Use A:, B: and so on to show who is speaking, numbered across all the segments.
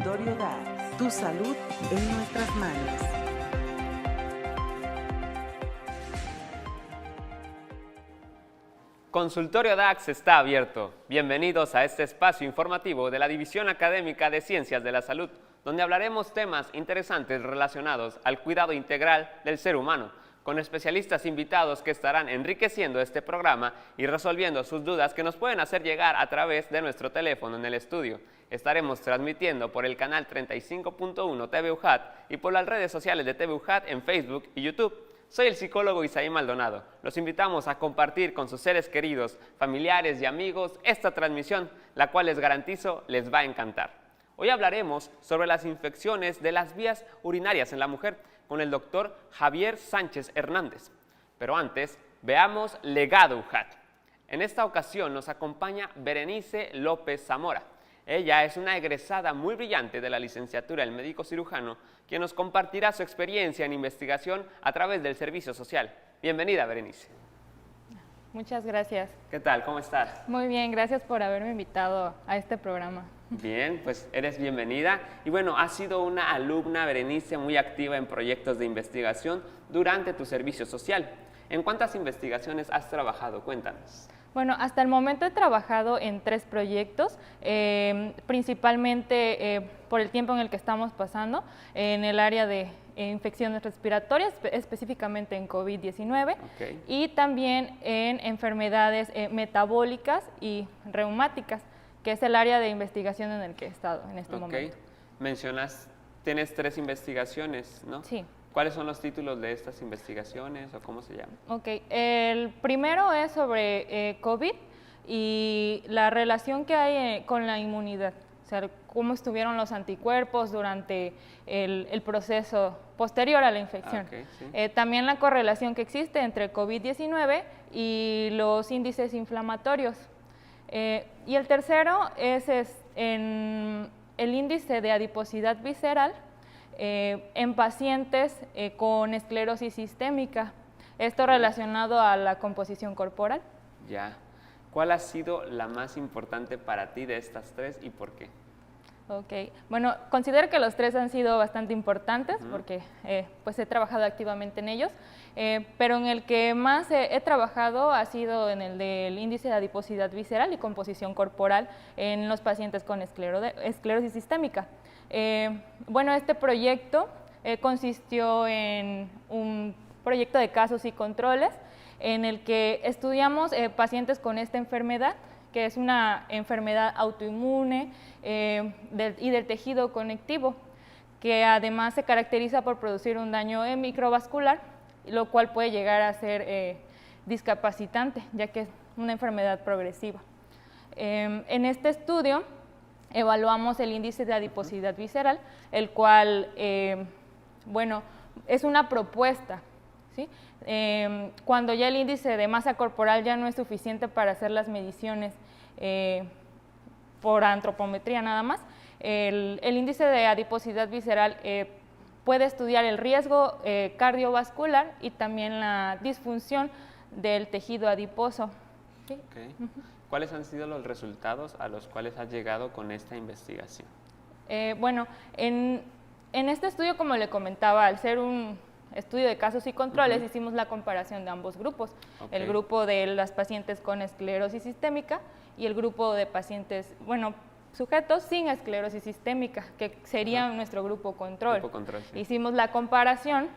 A: Consultorio DAX. Tu salud en nuestras manos.
B: Consultorio DAX está abierto. Bienvenidos a este espacio informativo de la División Académica de Ciencias de la Salud, donde hablaremos temas interesantes relacionados al cuidado integral del ser humano, con especialistas invitados que estarán enriqueciendo este programa y resolviendo sus dudas que nos pueden hacer llegar a través de nuestro teléfono en el estudio. Estaremos transmitiendo por el canal 35.1 TV UJAT y por las redes sociales de TV UJAT en Facebook y YouTube. Soy el psicólogo Isaí Maldonado. Los invitamos a compartir con sus seres queridos, familiares y amigos esta transmisión, la cual les garantizo les va a encantar. Hoy hablaremos sobre las infecciones de las vías urinarias en la mujer con el doctor Javier Sánchez Hernández. Pero antes, veamos Legado UJAT. En esta ocasión nos acompaña Berenice López Zamora. Ella es una egresada muy brillante de la licenciatura en médico cirujano, quien nos compartirá su experiencia en investigación a través del servicio social. Bienvenida, Berenice.
C: Muchas gracias.
B: ¿Qué tal? ¿Cómo estás?
C: Muy bien, gracias por haberme invitado a este programa.
B: Bien, pues eres bienvenida. Y bueno, has sido una alumna, Berenice, muy activa en proyectos de investigación durante tu servicio social. ¿En cuántas investigaciones has trabajado? Cuéntanos.
C: Bueno, hasta el momento he trabajado en 3 proyectos, principalmente por el tiempo en el que estamos pasando, en el área de infecciones respiratorias, específicamente en COVID-19, y también en enfermedades metabólicas y reumáticas, que es el área de investigación en el que he estado en este momento.
B: Mencionas, tienes 3 investigaciones, ¿no?
C: Sí.
B: ¿Cuáles son los títulos de estas investigaciones o cómo se llaman?
C: Ok, el primero es sobre COVID y la relación que hay con la inmunidad, o sea, cómo estuvieron los anticuerpos durante el proceso posterior a la infección. Sí. También la correlación que existe entre COVID-19 y los índices inflamatorios. Y el tercero es en el índice de adiposidad visceral en pacientes con esclerosis sistémica, esto relacionado a la composición corporal.
B: Ya. ¿Cuál ha sido la más importante para ti de estas 3 y por qué?
C: Ok, bueno, considero que los 3 han sido bastante importantes porque pues he trabajado activamente en ellos, pero en el que más he trabajado ha sido en el del índice de adiposidad visceral y composición corporal en los pacientes con esclerosis sistémica. Bueno, este proyecto consistió en un proyecto de casos y controles en el que estudiamos pacientes con esta enfermedad, que es una enfermedad autoinmune y del tejido conectivo, que además se caracteriza por producir un daño microvascular, lo cual puede llegar a ser discapacitante, ya que es una enfermedad progresiva. En este estudio evaluamos el índice de adiposidad visceral, el cual, bueno, es una propuesta, ¿sí? Cuando ya el índice de masa corporal ya no es suficiente para hacer las mediciones por antropometría nada más, el índice de adiposidad visceral puede estudiar el riesgo cardiovascular y también la disfunción del tejido adiposo. ¿Sí?
B: ¿Cuáles han sido los resultados a los cuales has llegado con esta investigación?
C: Bueno, en este estudio, como le comentaba, al ser un estudio de casos y controles, hicimos la comparación de ambos grupos, el grupo de las pacientes con esclerosis sistémica y el grupo de pacientes, bueno, sujetos sin esclerosis sistémica, que sería nuestro grupo control. Sí. Hicimos la comparación,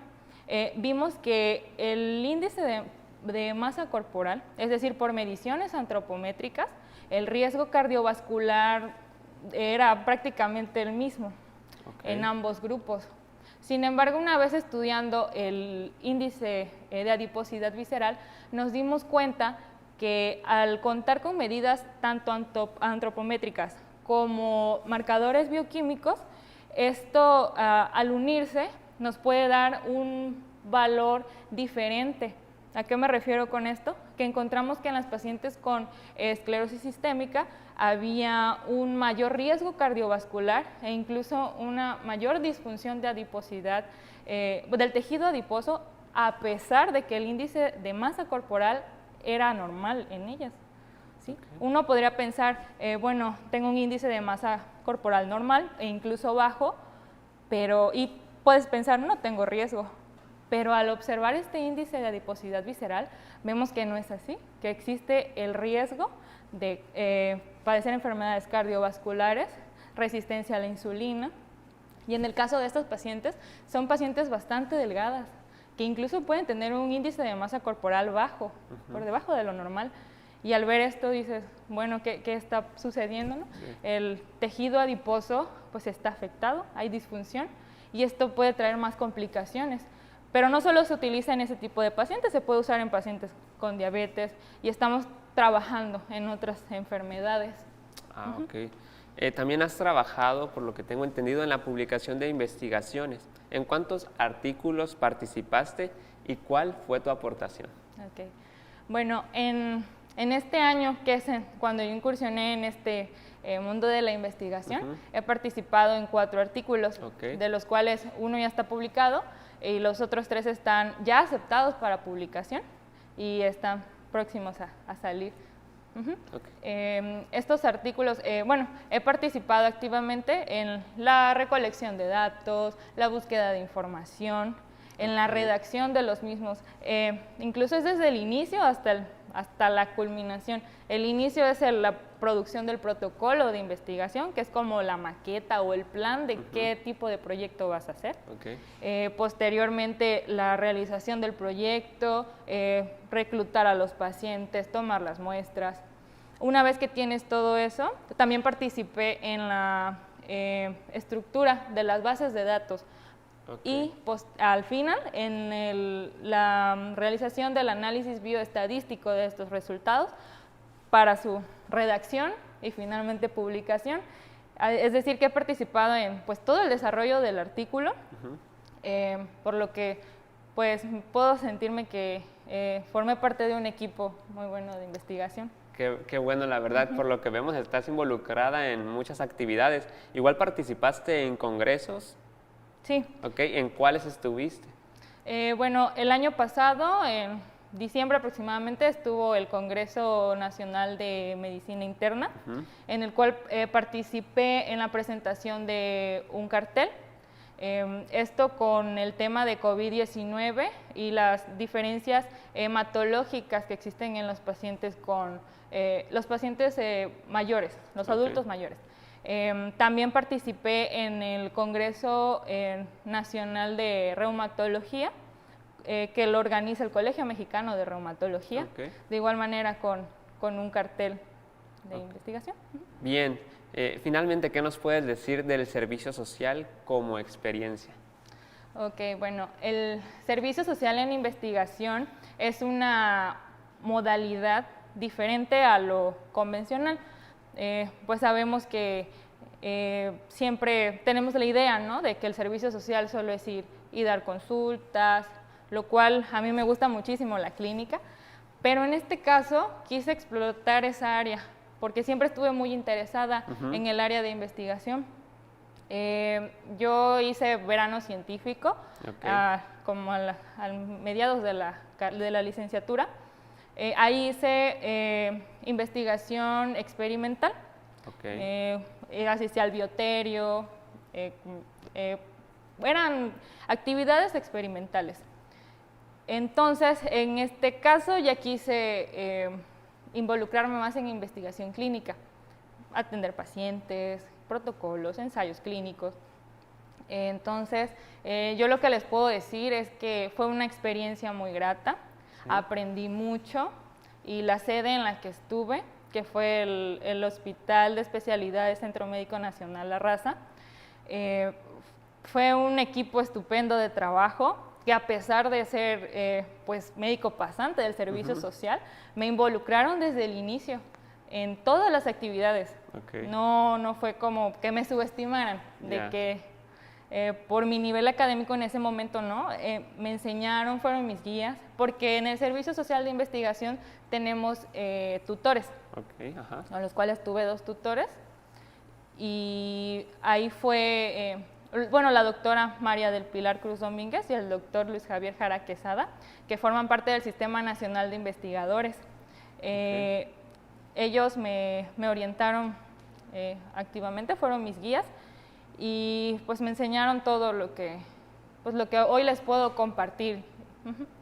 C: vimos que el índice de masa corporal, es decir, por mediciones antropométricas, el riesgo cardiovascular era prácticamente el mismo en ambos grupos. Sin embargo, una vez estudiando el índice de adiposidad visceral, nos dimos cuenta que al contar con medidas tanto antropométricas como marcadores bioquímicos, esto al unirse nos puede dar un valor diferente. ¿A qué me refiero con esto? Que encontramos que en las pacientes con esclerosis sistémica había un mayor riesgo cardiovascular e incluso una mayor disfunción de adiposidad del tejido adiposo, a pesar de que el índice de masa corporal era normal en ellas. ¿Sí? Uno podría pensar, bueno, tengo un índice de masa corporal normal e incluso bajo, y puedes pensar, no tengo riesgo, pero al observar este índice de adiposidad visceral, vemos que no es así, que existe el riesgo de padecer enfermedades cardiovasculares, resistencia a la insulina, y en el caso de estos pacientes, son pacientes bastante delgadas, que incluso pueden tener un índice de masa corporal bajo, por debajo de lo normal. Y al ver esto dices, bueno, ¿qué está sucediendo, no? Sí. El tejido adiposo pues está afectado, hay disfunción, y esto puede traer más complicaciones. Pero no solo se utiliza en ese tipo de pacientes, se puede usar en pacientes con diabetes, y estamos trabajando en otras enfermedades.
B: Ok. También has trabajado, por lo que tengo entendido, en la publicación de investigaciones. ¿En cuántos artículos participaste y cuál fue tu aportación?
C: Okay. Bueno, en este año, que es cuando yo incursioné en este mundo de la investigación, he participado en 4 artículos, de los cuales uno ya está publicado y los otros 3 están ya aceptados para publicación y están próximos a salir. Estos artículos, bueno, he participado activamente en la recolección de datos, la búsqueda de información, en la redacción de los mismos, incluso es desde el inicio hasta la culminación. El inicio es la producción del protocolo de investigación, que es como la maqueta o el plan de qué tipo de proyecto vas a hacer. Posteriormente, la realización del proyecto, reclutar a los pacientes, tomar las muestras. Una vez que tienes todo eso, también participé en la estructura de las bases de datos. Y al final, en la realización del análisis bioestadístico de estos resultados para su redacción y finalmente publicación. Es decir, que he participado en todo el desarrollo del artículo, por lo que pues, puedo sentirme que formé parte de un equipo muy bueno de investigación.
B: Qué bueno, la verdad, por lo que vemos estás involucrada en muchas actividades. Igual participaste en congresos.
C: Sí.
B: ¿En cuáles estuviste?
C: Bueno, el año pasado, en diciembre aproximadamente, estuvo el Congreso Nacional de Medicina Interna, en el cual participé en la presentación de un cartel, esto con el tema de COVID-19 y las diferencias hematológicas que existen en los pacientes mayores, los adultos mayores. También participé en el Congreso Nacional de Reumatología, que lo organiza el Colegio Mexicano de Reumatología, de igual manera con un cartel de investigación.
B: Bien, finalmente, ¿qué nos puedes decir del servicio social como experiencia?
C: Bueno, el servicio social en investigación es una modalidad diferente a lo convencional. Pues sabemos que siempre tenemos la idea, ¿no?, de que el servicio social solo es ir y dar consultas, lo cual a mí me gusta muchísimo la clínica, pero en este caso quise explotar esa área porque siempre estuve muy interesada en el área de investigación. Yo hice verano científico, como a mediados de la licenciatura. Ahí hice investigación experimental, asistí al bioterio, eran actividades experimentales. Entonces, en este caso ya quise involucrarme más en investigación clínica, atender pacientes, protocolos, ensayos clínicos. Entonces, yo lo que les puedo decir es que fue una experiencia muy grata. Aprendí mucho y la sede en la que estuve, que fue el Hospital de Especialidades Centro Médico Nacional La Raza, fue un equipo estupendo de trabajo que, a pesar de ser pues médico pasante del servicio social, me involucraron desde el inicio en todas las actividades. No fue como que me subestimaran, de que por mi nivel académico en ese momento me enseñaron, fueron mis guías, porque en el Servicio Social de Investigación tenemos tutores, a los cuales tuve 2 tutores, y ahí fue, bueno, la doctora María del Pilar Cruz Domínguez y el doctor Luis Javier Jara Quesada, que forman parte del Sistema Nacional de Investigadores. Ellos me orientaron activamente, fueron mis guías y pues me enseñaron todo lo que hoy les puedo compartir.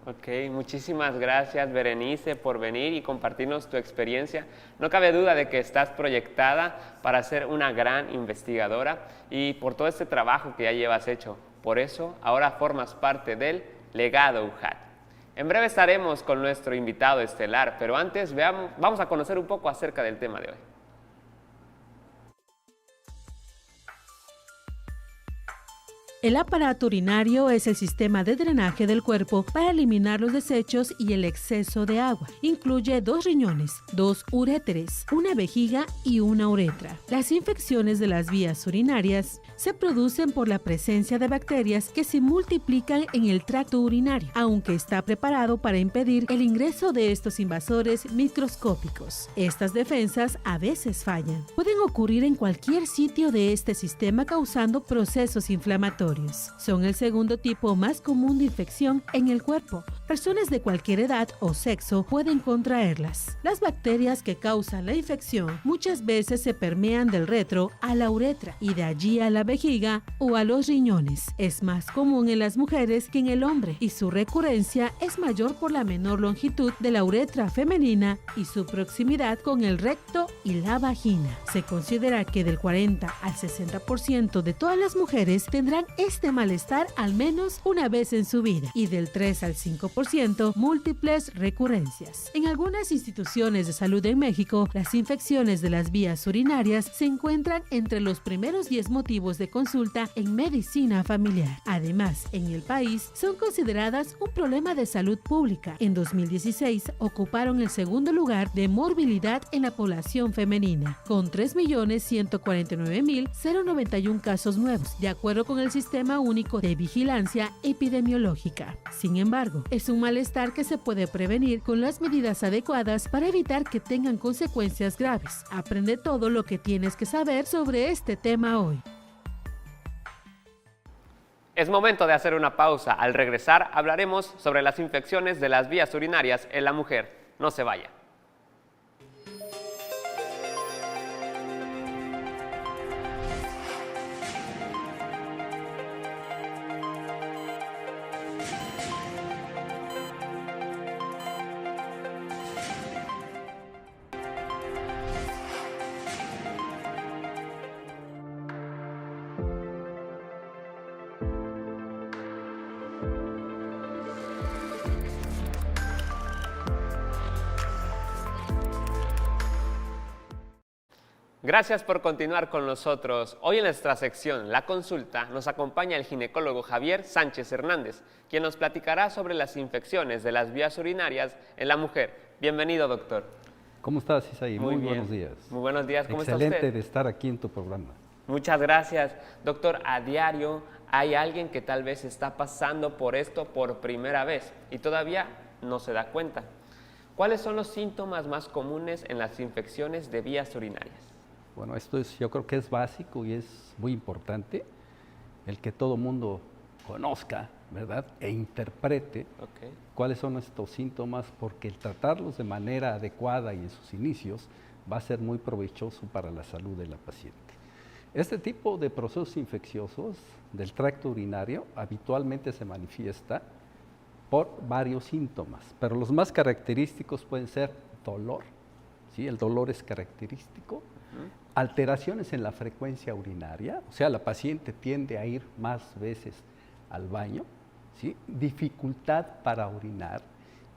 B: Ok, muchísimas gracias, Berenice, por venir y compartirnos tu experiencia. No cabe duda de que estás proyectada para ser una gran investigadora y por todo este trabajo que ya llevas hecho. Por eso, ahora formas parte del legado UJAT. En breve estaremos con nuestro invitado estelar, pero antes vamos a conocer un poco acerca del tema de hoy.
D: El aparato urinario es el sistema de drenaje del cuerpo para eliminar los desechos y el exceso de agua. Incluye 2 riñones, 2 uréteres, una vejiga y una uretra. Las infecciones de las vías urinarias se producen por la presencia de bacterias que se multiplican en el tracto urinario, aunque está preparado para impedir el ingreso de estos invasores microscópicos. Estas defensas a veces fallan. Pueden ocurrir en cualquier sitio de este sistema causando procesos inflamatorios. Son el segundo tipo más común de infección en el cuerpo. Personas de cualquier edad o sexo pueden contraerlas. Las bacterias que causan la infección muchas veces se permean del retro a la uretra y de allí a la vejiga o a los riñones. Es más común en las mujeres que en el hombre y su recurrencia es mayor por la menor longitud de la uretra femenina y su proximidad con el recto y la vagina. Se considera que del 40 al 60% de todas las mujeres tendrán este malestar al menos una vez en su vida y del 3 al 5% múltiples recurrencias. En algunas instituciones de salud en México, las infecciones de las vías urinarias se encuentran entre los primeros 10 motivos de consulta en medicina familiar. Además, en el país son consideradas un problema de salud pública. En 2016 ocuparon el segundo lugar de morbilidad en la población femenina, con 3.149.091 casos nuevos, de acuerdo con el Sistema Único de Vigilancia Epidemiológica. Sin embargo, es un malestar que se puede prevenir con las medidas adecuadas para evitar que tengan consecuencias graves. Aprende todo lo que tienes que saber sobre este tema hoy.
B: Es momento de hacer una pausa. Al regresar hablaremos sobre las infecciones de las vías urinarias en la mujer. No se vaya. Gracias por continuar con nosotros. Hoy en nuestra sección La Consulta nos acompaña el ginecólogo Javier Sánchez Hernández, quien nos platicará sobre las infecciones de las vías urinarias en la mujer. Bienvenido, doctor.
E: ¿Cómo estás, Isaí? Muy buenos días.
B: Muy buenos días, ¿cómo está usted?
E: Excelente de estar aquí en tu programa.
B: Muchas gracias. Doctor, a diario hay alguien que tal vez está pasando por esto por primera vez y todavía no se da cuenta. ¿Cuáles son los síntomas más comunes en las infecciones de vías urinarias?
E: Bueno, yo creo que es básico y es muy importante el que todo mundo conozca, ¿verdad? E interprete cuáles son estos síntomas, porque el tratarlos de manera adecuada y en sus inicios va a ser muy provechoso para la salud de la paciente. Este tipo de procesos infecciosos del tracto urinario habitualmente se manifiesta por varios síntomas, pero los más característicos pueden ser dolor, ¿sí? El dolor es característico. Alteraciones en la frecuencia urinaria, o sea, la paciente tiende a ir más veces al baño, ¿sí? Dificultad para orinar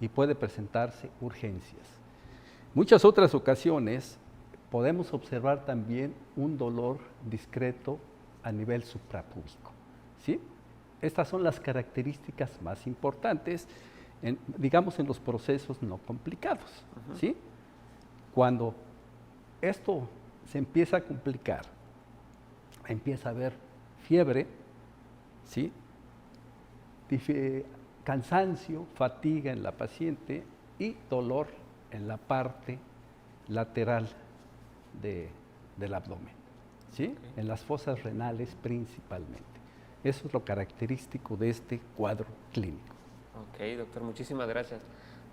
E: y puede presentarse urgencias. Muchas otras ocasiones podemos observar también un dolor discreto a nivel suprapúbico, ¿sí? Estas son las características más importantes, digamos, en los procesos no complicados, ¿sí? Cuando esto se empieza a complicar, empieza a haber fiebre, ¿sí? Cansancio, fatiga en la paciente y dolor en la parte lateral del abdomen, ¿sí? En las fosas renales principalmente. Eso es lo característico de este cuadro clínico.
B: Ok, doctor, muchísimas gracias.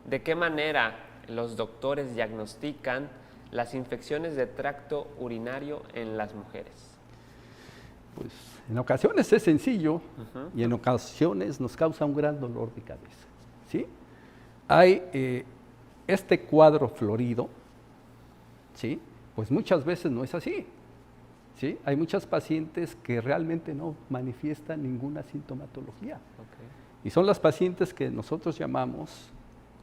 B: ¿De qué manera los doctores diagnostican las infecciones de tracto urinario en las mujeres?
E: Pues en ocasiones es sencillo y en ocasiones nos causa un gran dolor de cabeza, ¿sí? Hay este cuadro florido, ¿sí? Pues muchas veces no es así, ¿sí? Hay muchas pacientes que realmente no manifiestan ninguna sintomatología.
B: Okay.
E: Y son las pacientes que nosotros llamamos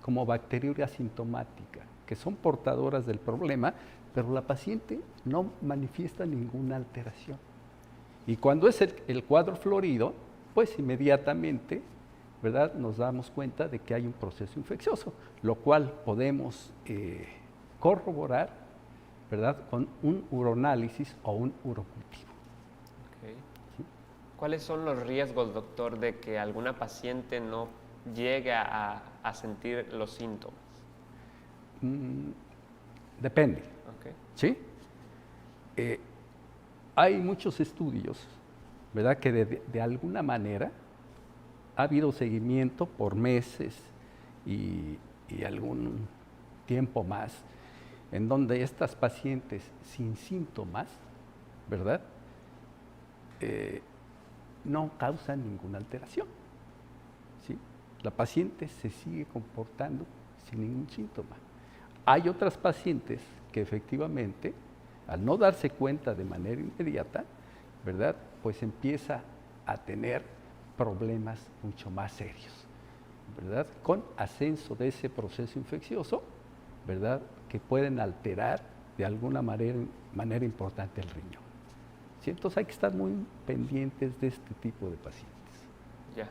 E: como bacteriuria asintomática, que son portadoras del problema, pero la paciente no manifiesta ninguna alteración. Y cuando es el cuadro florido, pues inmediatamente, ¿verdad?, nos damos cuenta de que hay un proceso infeccioso, lo cual podemos corroborar, ¿verdad?, con un uroanálisis o un urocultivo.
B: Okay.
E: ¿Sí?
B: ¿Cuáles son los riesgos, doctor, de que alguna paciente no llegue a sentir los síntomas?
E: Depende.
B: Okay.
E: ¿Sí? Hay muchos estudios, ¿verdad?, que de alguna manera ha habido seguimiento por meses y algún tiempo más, en donde estas pacientes sin síntomas, ¿verdad?, no causan ninguna alteración, ¿sí? La paciente se sigue comportando sin ningún síntoma. Hay otras pacientes que efectivamente, al no darse cuenta de manera inmediata, ¿verdad?, pues empieza a tener problemas mucho más serios, ¿verdad?, con ascenso de ese proceso infeccioso, ¿verdad?, que pueden alterar de alguna manera importante el riñón. ¿Sí? Entonces hay que estar muy pendientes de este tipo de pacientes.
B: Ya.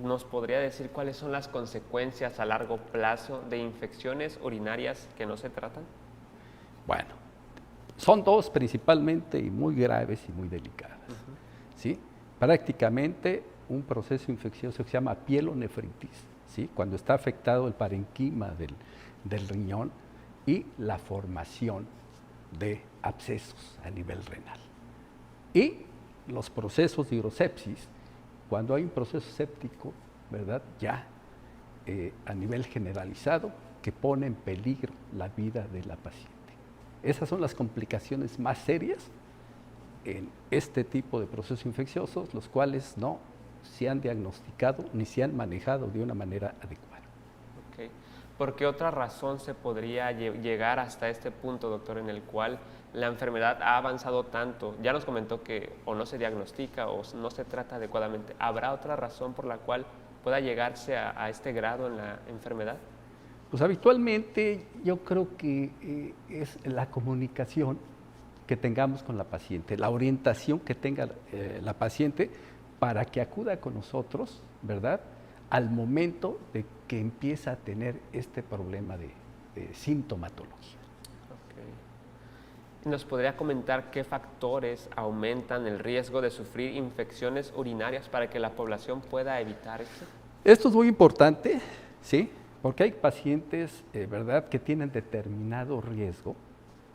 B: ¿Nos podría decir cuáles son las consecuencias a largo plazo de infecciones urinarias que no se tratan?
E: Bueno, son dos principalmente y muy graves y muy delicadas. ¿Sí? Prácticamente un proceso infeccioso que se llama pielonefritis, ¿sí?, cuando está afectado el parenquima del riñón y la formación de abscesos a nivel renal. Y los procesos de urosepsis, cuando hay un proceso séptico, ¿verdad?, ya a nivel generalizado, que pone en peligro la vida de la paciente. Esas son las complicaciones más serias en este tipo de procesos infecciosos, los cuales no se han diagnosticado ni se han manejado de una manera adecuada.
B: Okay. ¿Por qué otra razón se podría llegar hasta este punto, doctor, en el cual la enfermedad ha avanzado tanto? Ya nos comentó que o no se diagnostica o no se trata adecuadamente. ¿Habrá otra razón por la cual pueda llegarse a este grado en la enfermedad?
E: Pues habitualmente yo creo que es la comunicación que tengamos con la paciente, la orientación que tenga la paciente para que acuda con nosotros, ¿verdad?, al momento de que empieza a tener este problema de sintomatología.
B: Okay. ¿Nos podría comentar qué factores aumentan el riesgo de sufrir infecciones urinarias para que la población pueda evitar esto?
E: Esto es muy importante, ¿sí?, porque hay pacientes, ¿verdad?, que tienen determinado riesgo,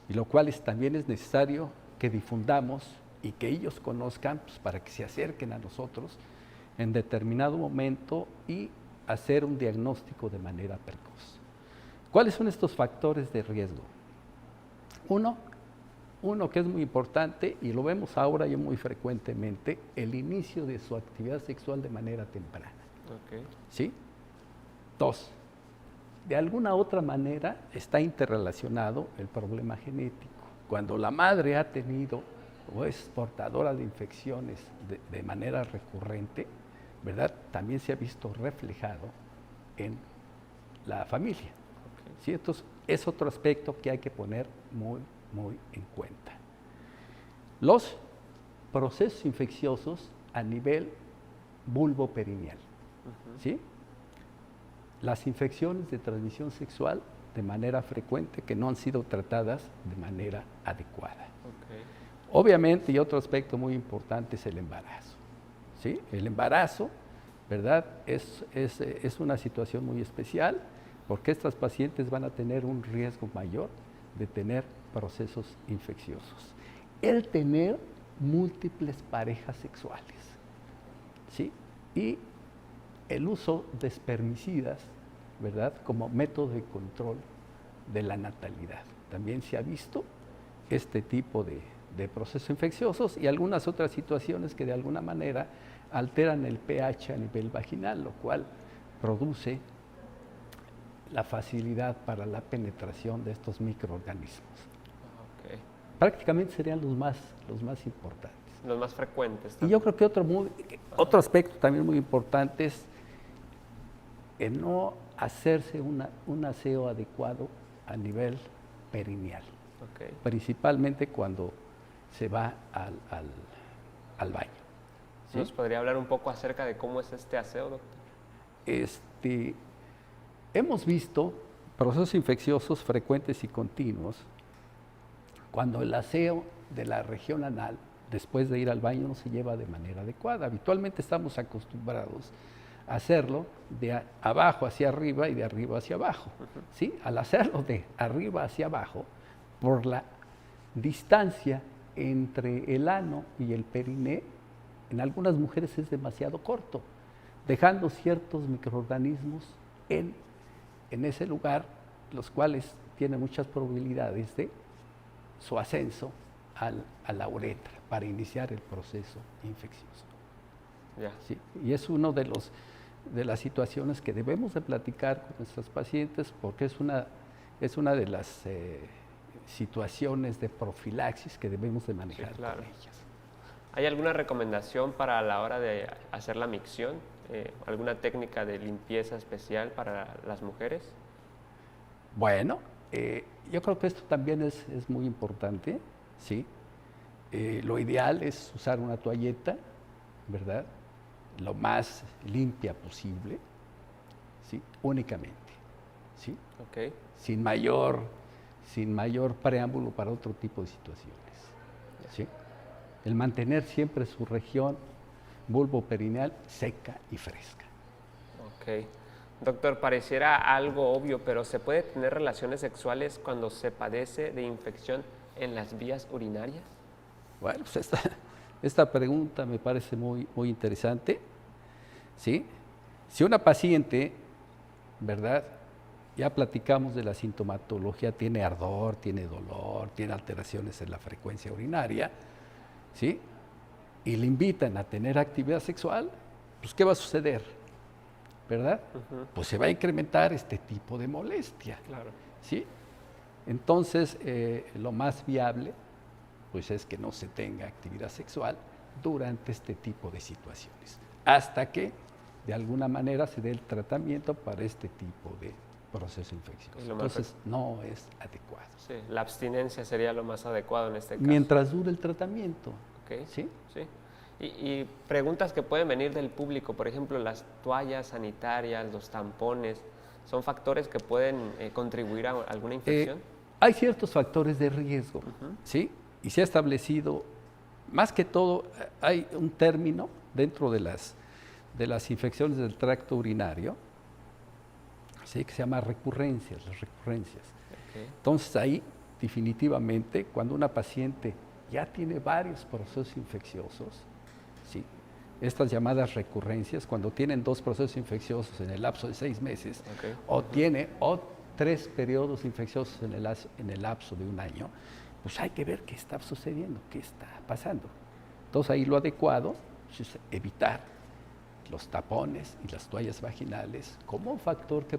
E: y lo cual también es necesario que difundamos y que ellos conozcan, pues, para que se acerquen a nosotros en determinado momento y hacer un diagnóstico de manera precoz. ¿Cuáles son estos factores de riesgo? Uno que es muy importante y lo vemos ahora ya muy frecuentemente, el inicio de su actividad sexual de manera temprana.
B: Okay.
E: ¿Sí? 2, de alguna otra manera está interrelacionado el problema genético. Cuando la madre ha tenido o es portadora de infecciones de manera recurrente, ¿verdad?, también se ha visto reflejado en la familia.
B: Okay.
E: ¿Sí? Entonces, es otro aspecto que hay que poner muy en cuenta. Los procesos infecciosos a nivel vulvoperineal. ¿Sí? Las infecciones de transmisión sexual de manera frecuente que no han sido tratadas de manera adecuada.
B: Okay.
E: Obviamente, y otro aspecto muy importante es el embarazo. ¿Sí? El embarazo, ¿verdad?, es una situación muy especial porque estas pacientes van a tener un riesgo mayor de tener procesos infecciosos. El tener múltiples parejas sexuales, ¿sí?, y el uso de espermicidas, ¿verdad?, como método de control de la natalidad. También se ha visto este tipo de procesos infecciosos y algunas otras situaciones que de alguna manera alteran el pH a nivel vaginal, lo cual produce la facilidad para la penetración de estos microorganismos.
B: Okay.
E: Prácticamente serían los más importantes.
B: Los más frecuentes.
E: Y yo creo que otro aspecto también muy importante es el no hacerse un aseo adecuado a nivel perineal,
B: Okay.
E: principalmente cuando se va al baño. ¿Sí?
B: ¿Nos podría hablar un poco acerca de cómo es este aseo, doctor?
E: Hemos visto procesos infecciosos frecuentes y continuos cuando el aseo de la región anal después de ir al baño no se lleva de manera adecuada. Habitualmente estamos acostumbrados a hacerlo de abajo hacia arriba y de arriba hacia abajo. ¿Sí? Al hacerlo de arriba hacia abajo, por la distancia entre el ano y el periné, en algunas mujeres es demasiado corto, dejando ciertos microorganismos en ese lugar, los cuales tienen muchas probabilidades de su ascenso a la uretra para iniciar el proceso infeccioso.
B: Yeah.
E: ¿Sí? Y es uno de las situaciones que debemos de platicar con nuestros pacientes porque es una de las situaciones de profilaxis que debemos de manejar,
B: Sí, claro.
E: con ellas.
B: ¿Hay alguna recomendación para la hora de hacer la micción? ¿Alguna técnica de limpieza especial para las mujeres?
E: Bueno, yo creo que esto también es muy importante, ¿sí? Lo ideal es usar una toalleta, ¿verdad? Lo más limpia posible, ¿sí? Únicamente, ¿sí?
B: Okay.
E: Sin mayor preámbulo para otro tipo de situaciones, ¿sí? El mantener siempre su región vulvoperineal seca y fresca.
B: Ok. Doctor, pareciera algo obvio, pero ¿se puede tener relaciones sexuales cuando se padece de infección en las vías urinarias?
E: Bueno, pues esta pregunta me parece muy interesante, ¿sí? Si una paciente, ¿verdad? Ya platicamos de la sintomatología, tiene ardor, tiene dolor, tiene alteraciones en la frecuencia urinaria, ¿sí? Y le invitan a tener actividad sexual, pues ¿qué va a suceder? ¿Verdad? Pues se va a incrementar este tipo de molestia.
B: Claro.
E: ¿Sí? Entonces, lo más viable pues es que no se tenga actividad sexual durante este tipo de situaciones, hasta que de alguna manera se dé el tratamiento para este tipo de proceso infeccioso. Entonces, no es adecuado.
B: Sí, la abstinencia sería lo más adecuado en este caso.
E: Mientras dure el tratamiento.
B: Okay.
E: ¿Sí?
B: Sí. Y preguntas que pueden venir del público, por ejemplo, las toallas sanitarias, los tampones, ¿son factores que pueden contribuir a alguna infección?
E: Hay ciertos factores de riesgo, ¿sí? Y se ha establecido, más que todo, hay un término dentro de las infecciones del tracto urinario, ¿sí? Que se llama recurrencias, las recurrencias.
B: Okay.
E: Entonces ahí, definitivamente, cuando una paciente ya tiene varios procesos infecciosos, ¿sí? Estas llamadas recurrencias, cuando tienen 2 procesos infecciosos en el lapso de 6 meses,
B: Okay.
E: o tiene 3 periodos infecciosos en el lapso de 1 año, pues hay que ver qué está sucediendo, qué está pasando. Entonces ahí lo adecuado es evitar los tapones y las toallas vaginales como un factor que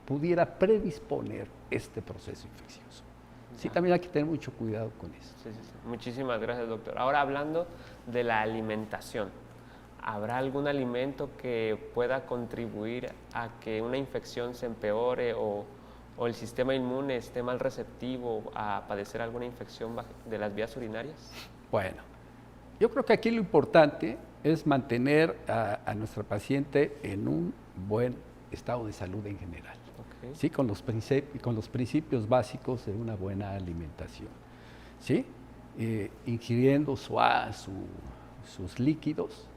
E: pudiera predisponer este proceso infeccioso. Sí, también hay que tener mucho cuidado con eso.
B: Sí. Muchísimas gracias, doctor. Ahora hablando de la alimentación, ¿habrá algún alimento que pueda contribuir a que una infección se empeore o el sistema inmune esté más receptivo a padecer alguna infección de las vías urinarias?
E: Bueno, yo creo que aquí lo importante es mantener a nuestra paciente en un buen estado de salud en general.
B: Okay.
E: ¿Sí? Con los principios básicos de una buena alimentación, ¿sí? Ingiriendo sus líquidos,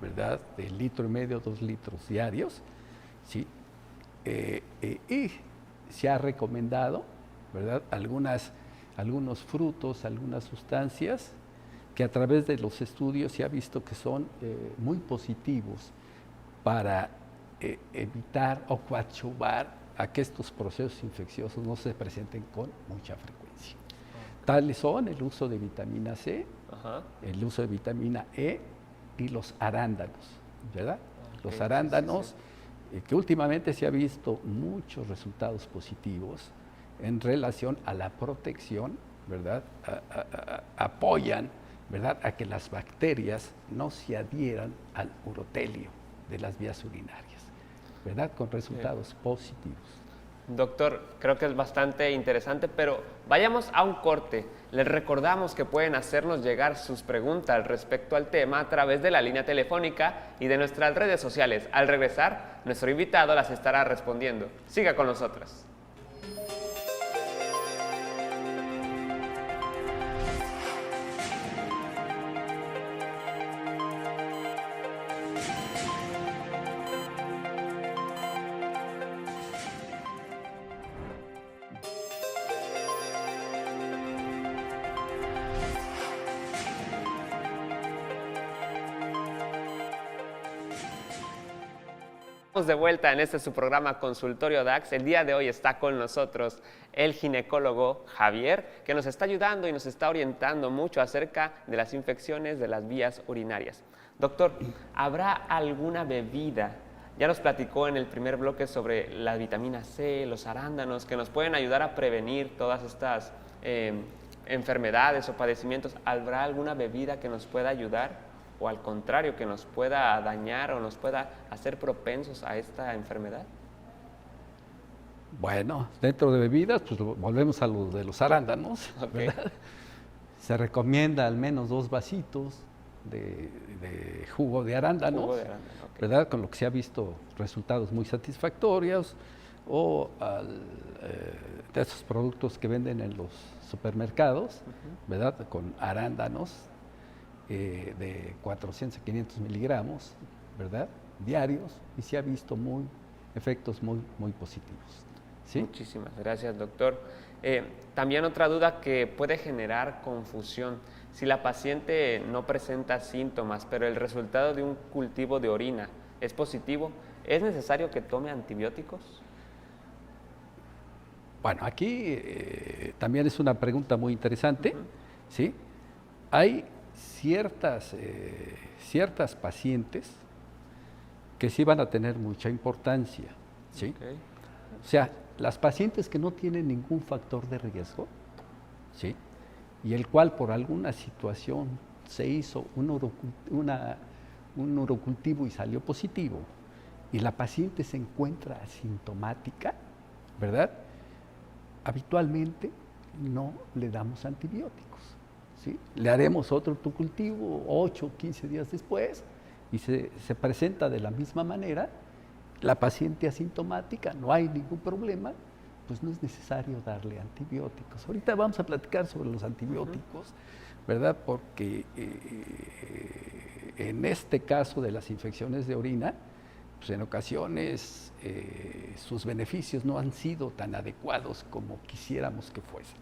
E: ¿verdad? De 1,5 litros, 2 litros diarios, ¿sí? Y se ha recomendado, ¿verdad? Algunos frutos, algunas sustancias que a través de los estudios se ha visto que son muy positivos para evitar o coadyuvar a que estos procesos infecciosos no se presenten con mucha frecuencia. Tales son el uso de vitamina C, el uso de vitamina E y los arándanos, ¿verdad? Los arándanos, que últimamente se ha visto muchos resultados positivos en relación a la protección, ¿verdad? Apoyan, ¿verdad?, a que las bacterias no se adhieran al urotelio de las vías urinarias, ¿verdad?, con resultados positivos.
B: Doctor, creo que es bastante interesante, pero vayamos a un corte. Les recordamos que pueden hacernos llegar sus preguntas respecto al tema a través de la línea telefónica y de nuestras redes sociales. Al regresar, nuestro invitado las estará respondiendo. Siga con nosotros. Estamos de vuelta en su programa Consultorio DAX. El día de hoy está con nosotros el ginecólogo Javier, que nos está ayudando y nos está orientando mucho acerca de las infecciones de las vías urinarias. Doctor, ¿habrá alguna bebida? Ya nos platicó en el primer bloque sobre la vitamina C, los arándanos, que nos pueden ayudar a prevenir todas estas enfermedades o padecimientos. ¿Habrá alguna bebida que nos pueda ayudar? O al contrario, que nos pueda dañar o nos pueda hacer propensos a esta enfermedad.
E: Bueno, dentro de bebidas, pues volvemos a lo de los arándanos, ¿verdad? Se recomienda al menos 2 vasitos de jugo de arándanos, ¿verdad? Con lo que se ha visto resultados muy satisfactorios, o de esos productos que venden en los supermercados, ¿verdad? Con arándanos de 400 a 500 miligramos, ¿verdad?, diarios, y se ha visto efectos muy positivos. ¿Sí?
B: Muchísimas gracias, doctor. También otra duda que puede generar confusión. Si la paciente no presenta síntomas, pero el resultado de un cultivo de orina es positivo, ¿es necesario que tome antibióticos?
E: Bueno, aquí también es una pregunta muy interesante, ¿sí? Hay ciertas pacientes que sí van a tener mucha importancia, ¿sí? O sea, las pacientes que no tienen ningún factor de riesgo, ¿sí?, y el cual por alguna situación se hizo un urocultivo y salió positivo, y la paciente se encuentra asintomática, ¿verdad?, habitualmente no le damos antibióticos. ¿Sí? Le haremos otro cultivo 8 o 15 días después y se presenta de la misma manera, la paciente asintomática, no hay ningún problema, pues no es necesario darle antibióticos. Ahorita vamos a platicar sobre los antibióticos, ¿verdad? Porque en este caso de las infecciones de orina, pues en ocasiones sus beneficios no han sido tan adecuados como quisiéramos que fuesen.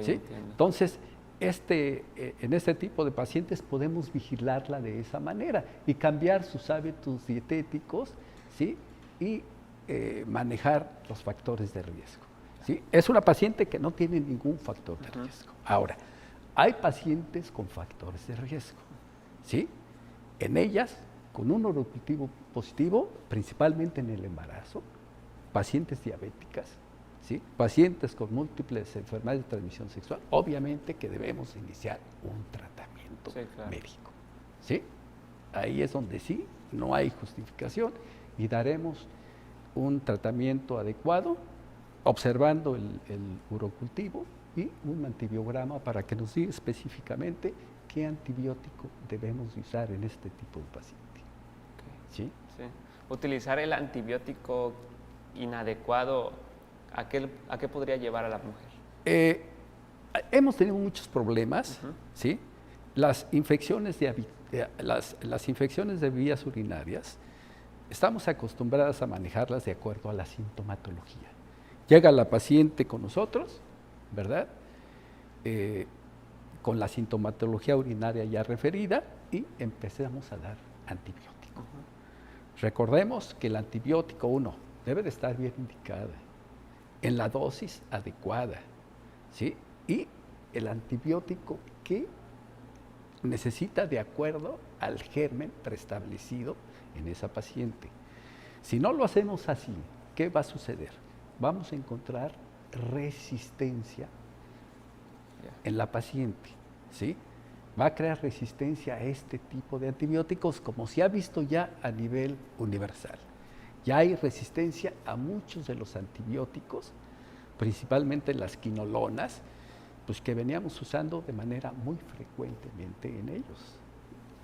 E: ¿Sí? Entonces, en este tipo de pacientes podemos vigilarla de esa manera y cambiar sus hábitos dietéticos, ¿sí?, y manejar los factores de riesgo, ¿sí? Es una paciente que no tiene ningún factor de riesgo. Ahora, hay pacientes con factores de riesgo, ¿sí? En ellas, con un urocultivo positivo, principalmente en el embarazo, pacientes diabéticas, ¿sí?, pacientes con múltiples enfermedades de transmisión sexual, obviamente que debemos iniciar un tratamiento médico, ¿sí? Ahí es donde sí, no hay justificación y daremos un tratamiento adecuado, observando el urocultivo y un antibiograma para que nos diga específicamente qué antibiótico debemos usar en este tipo de paciente. ¿Sí?
B: Sí. Utilizar el antibiótico inadecuado, ¿a qué podría llevar a la mujer?
E: Hemos tenido muchos problemas, ¿sí? Las infecciones de vías urinarias, estamos acostumbradas a manejarlas de acuerdo a la sintomatología. Llega la paciente con nosotros, ¿verdad?, con la sintomatología urinaria ya referida, y empezamos a dar antibiótico. Recordemos que el antibiótico, debe de estar bien indicada, en la dosis adecuada, ¿sí? Y el antibiótico que necesita de acuerdo al germen preestablecido en esa paciente. Si no lo hacemos así, ¿qué va a suceder? Vamos a encontrar resistencia en la paciente, ¿sí? Va a crear resistencia a este tipo de antibióticos, como se ha visto ya a nivel universal. Ya hay resistencia a muchos de los antibióticos, principalmente las quinolonas, pues que veníamos usando de manera muy frecuentemente en ellos.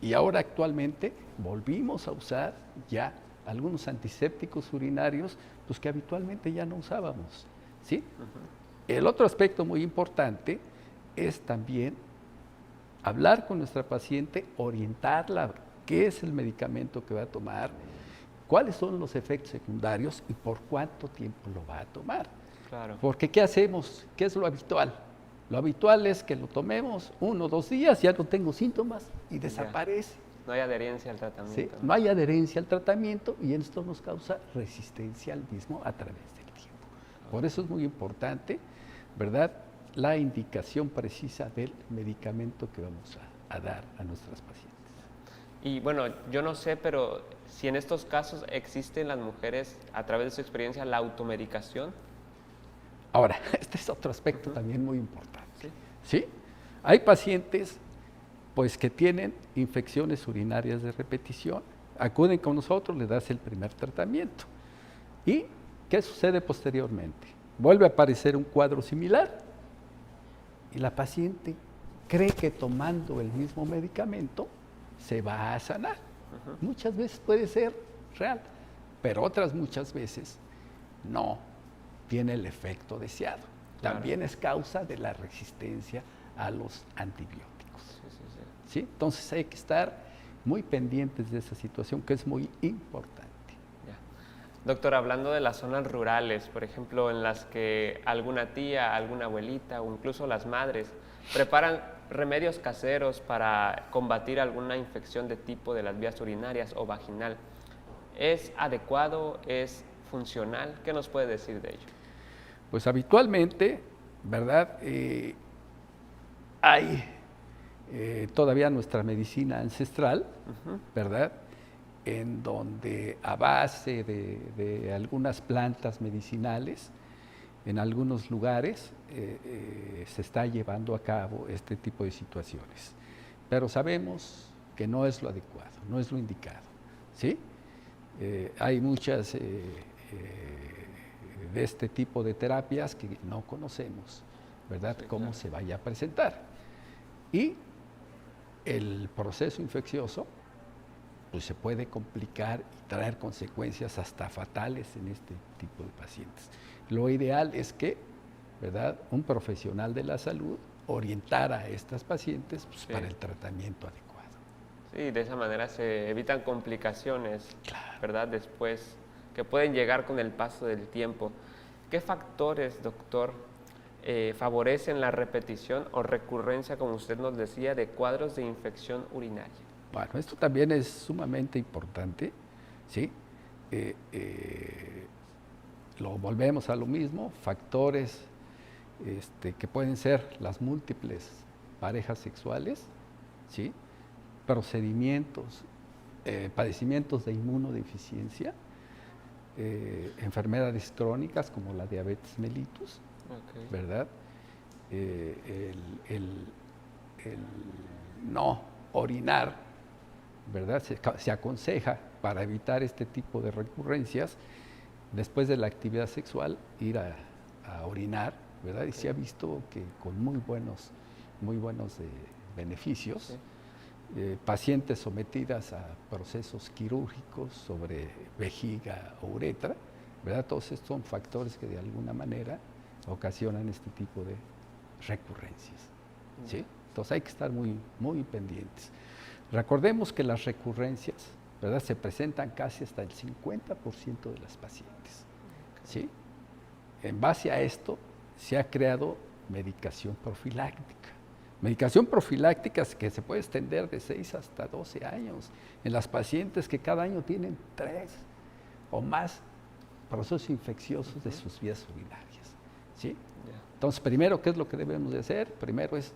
E: Y ahora actualmente volvimos a usar ya algunos antisépticos urinarios, pues que habitualmente ya no usábamos, ¿sí? El otro aspecto muy importante es también hablar con nuestra paciente, orientarla, qué es el medicamento que va a tomar, cuáles son los efectos secundarios y por cuánto tiempo lo va a tomar.
B: Claro.
E: Porque ¿qué hacemos? ¿Qué es lo habitual? Lo habitual es que lo tomemos 1 o 2 días, ya no tengo síntomas y desaparece.
B: No hay adherencia al tratamiento.
E: ¿Sí? No hay adherencia al tratamiento y esto nos causa resistencia al mismo a través del tiempo. Por eso es muy importante, ¿verdad?, la indicación precisa del medicamento que vamos a dar a nuestras pacientes.
B: Y bueno, yo no sé, pero si en estos casos existen las mujeres, a través de su experiencia, la automedicación.
E: Ahora, este es otro aspecto también muy importante. ¿Sí? Hay pacientes pues que tienen infecciones urinarias de repetición, acuden con nosotros, le das el primer tratamiento. ¿Y qué sucede posteriormente? Vuelve a aparecer un cuadro similar y la paciente cree que tomando el mismo medicamento se va a sanar. Muchas veces puede ser real, pero otras muchas veces no tiene el efecto deseado. También es causa de la resistencia a los antibióticos. ¿Sí? Entonces hay que estar muy pendientes de esa situación que es muy importante.
B: Doctor, hablando de las zonas rurales, por ejemplo, en las que alguna tía, alguna abuelita o incluso las madres preparan remedios caseros para combatir alguna infección de tipo de las vías urinarias o vaginal, ¿es adecuado? ¿Es funcional? ¿Qué nos puede decir de ello?
E: Pues habitualmente, ¿verdad? Hay todavía nuestra medicina ancestral, ¿verdad?, en donde a base de algunas plantas medicinales, en algunos lugares se está llevando a cabo este tipo de situaciones. Pero sabemos que no es lo adecuado, no es lo indicado, ¿sí? Hay muchas de este tipo de terapias que no conocemos, ¿verdad?, cómo se vaya a presentar. Y el proceso infeccioso pues se puede complicar y traer consecuencias hasta fatales en este tipo de pacientes. Lo ideal es que, ¿verdad?, un profesional de la salud orientara a estas pacientes pues, para el tratamiento adecuado.
B: Sí, de esa manera se evitan complicaciones, ¿verdad?, después, que pueden llegar con el paso del tiempo. ¿Qué factores, doctor, favorecen la repetición o recurrencia, como usted nos decía, de cuadros de infección urinaria?
E: Bueno, esto también es sumamente importante, ¿sí? Lo volvemos a lo mismo, factores que pueden ser las múltiples parejas sexuales, ¿sí?, procedimientos, padecimientos de inmunodeficiencia, enfermedades crónicas como la diabetes mellitus, ¿verdad? El no orinar, ¿verdad? Se aconseja para evitar este tipo de recurrencias después de la actividad sexual ir a orinar, ¿verdad? Y se ha visto que con muy buenos beneficios. Pacientes sometidas a procesos quirúrgicos sobre vejiga o uretra, ¿verdad? Todos estos son factores que de alguna manera ocasionan este tipo de recurrencias, ¿sí? Entonces hay que estar muy, muy pendientes. Recordemos que las recurrencias, ¿verdad?, se presentan casi hasta el 50% de las pacientes, ¿sí? En base a esto se ha creado medicación profiláctica. Medicación profiláctica que se puede extender de 6 hasta 12 años en las pacientes que cada año tienen 3 o más procesos infecciosos de sus vías urinarias, ¿sí? Entonces, primero, ¿qué es lo que debemos de hacer? Primero es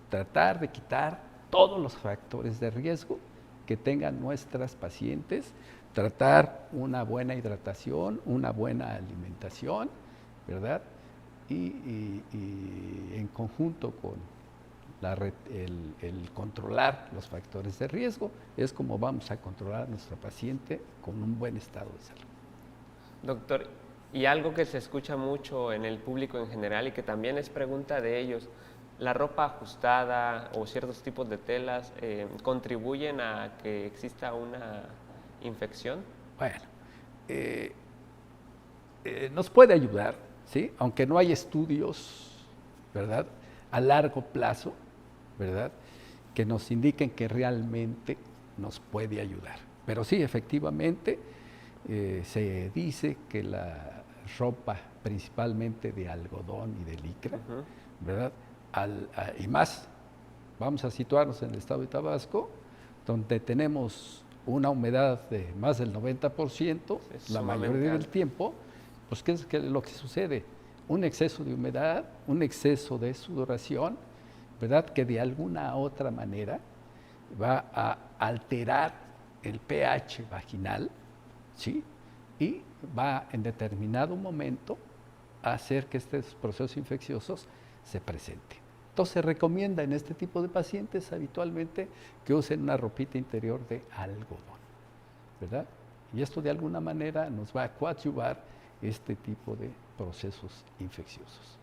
E: tratar de quitar todos los factores de riesgo que tengan nuestras pacientes, tratar una buena hidratación, una buena alimentación, ¿verdad? Y en conjunto con el controlar los factores de riesgo, es como vamos a controlar a nuestra paciente con un buen estado de salud.
B: Doctor, y algo que se escucha mucho en el público en general y que también es pregunta de ellos, ¿la ropa ajustada o ciertos tipos de telas contribuyen a que exista una infección?
E: Bueno, nos puede ayudar, ¿sí? Aunque no hay estudios, ¿verdad?, a largo plazo, ¿verdad?, que nos indiquen que realmente nos puede ayudar. Pero sí, efectivamente, se dice que la ropa principalmente de algodón y de licra, ¿verdad?, y más, vamos a situarnos en el estado de Tabasco, donde tenemos una humedad de más del 90%, la mayoría del tiempo, pues ¿qué es lo que sucede? Un exceso de humedad, un exceso de sudoración, ¿verdad?, que de alguna otra manera va a alterar el pH vaginal, ¿sí?, y va en determinado momento a hacer que estos procesos infecciosos se presenten. Entonces se recomienda en este tipo de pacientes habitualmente que usen una ropita interior de algodón, ¿verdad? Y esto de alguna manera nos va a coadyuvar este tipo de procesos infecciosos.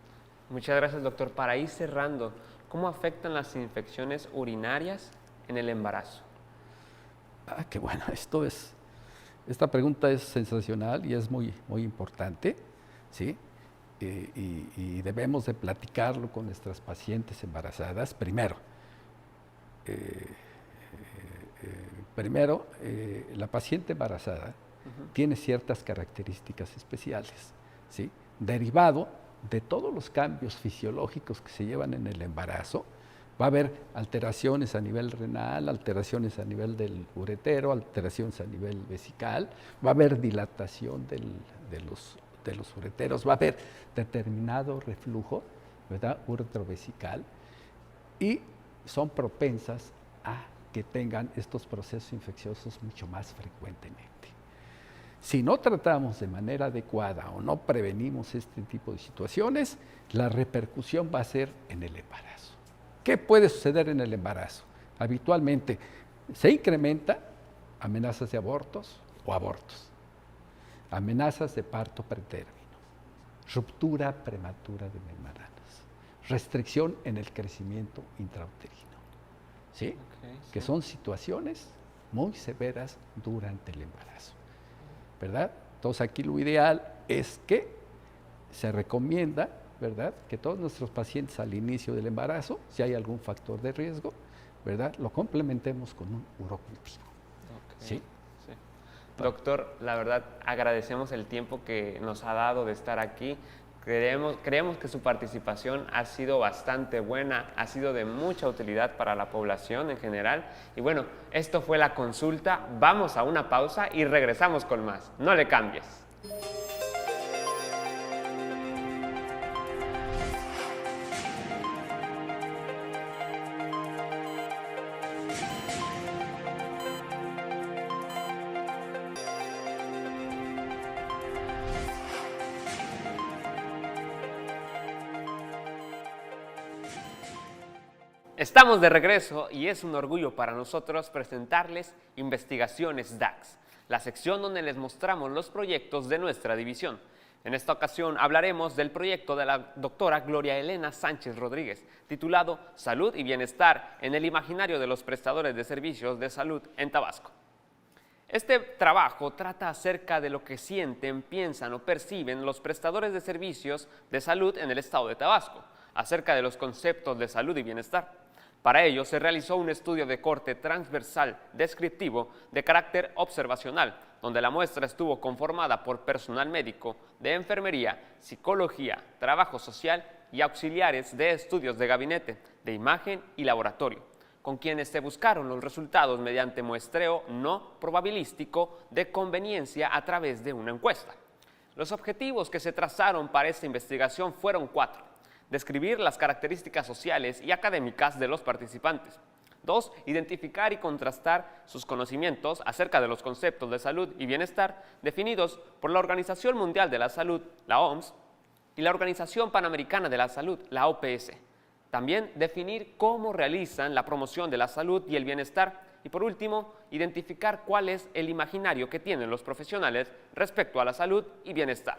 B: Muchas gracias, doctor. Para ir cerrando, ¿cómo afectan las infecciones urinarias en el embarazo?
E: Qué bueno, esta pregunta es sensacional y es muy, muy importante, ¿sí? Y debemos de platicarlo con nuestras pacientes embarazadas. Primero, la paciente embarazada tiene ciertas características especiales, ¿sí?, derivado de todos los cambios fisiológicos que se llevan en el embarazo. Va a haber alteraciones a nivel renal, alteraciones a nivel del uretero, alteraciones a nivel vesical, va a haber dilatación de los ureteros, va a haber determinado reflujo, ¿verdad?, uretrovesical, y son propensas a que tengan estos procesos infecciosos mucho más frecuentemente. Si no tratamos de manera adecuada o no prevenimos este tipo de situaciones, la repercusión va a ser en el embarazo. ¿Qué puede suceder en el embarazo? Habitualmente se incrementa amenazas de abortos o abortos, amenazas de parto pretérmino, ruptura prematura de membranas, restricción en el crecimiento intrauterino, ¿sí? Que son situaciones muy severas durante el embarazo, ¿verdad? Entonces aquí lo ideal es que se recomienda, ¿verdad?, que todos nuestros pacientes al inicio del embarazo, si hay algún factor de riesgo, ¿verdad?, lo complementemos con un urocultivo. ¿Sí?
B: Doctor, la verdad agradecemos el tiempo que nos ha dado de estar aquí. Creemos que su participación ha sido bastante buena, ha sido de mucha utilidad para la población en general. Y bueno, esto fue la consulta. Vamos a una pausa y regresamos con más. No le cambies. Estamos de regreso y es un orgullo para nosotros presentarles Investigaciones DAX, la sección donde les mostramos los proyectos de nuestra división. En esta ocasión hablaremos del proyecto de la doctora Gloria Elena Sánchez Rodríguez, titulado Salud y Bienestar en el imaginario de los prestadores de servicios de salud en Tabasco. Este trabajo trata acerca de lo que sienten, piensan o perciben los prestadores de servicios de salud en el estado de Tabasco, acerca de los conceptos de salud y bienestar. Para ello se realizó un estudio de corte transversal descriptivo de carácter observacional, donde la muestra estuvo conformada por personal médico, de enfermería, psicología, trabajo social y auxiliares de estudios de gabinete, de imagen y laboratorio, con quienes se buscaron los resultados mediante muestreo no probabilístico de conveniencia a través de una encuesta. Los objetivos que se trazaron para esta investigación fueron 4. Describir las características sociales y académicas de los participantes. 2. Identificar y contrastar sus conocimientos acerca de los conceptos de salud y bienestar definidos por la Organización Mundial de la Salud, la OMS, y la Organización Panamericana de la Salud, la OPS. También definir cómo realizan la promoción de la salud y el bienestar. Y por último, identificar cuál es el imaginario que tienen los profesionales respecto a la salud y bienestar.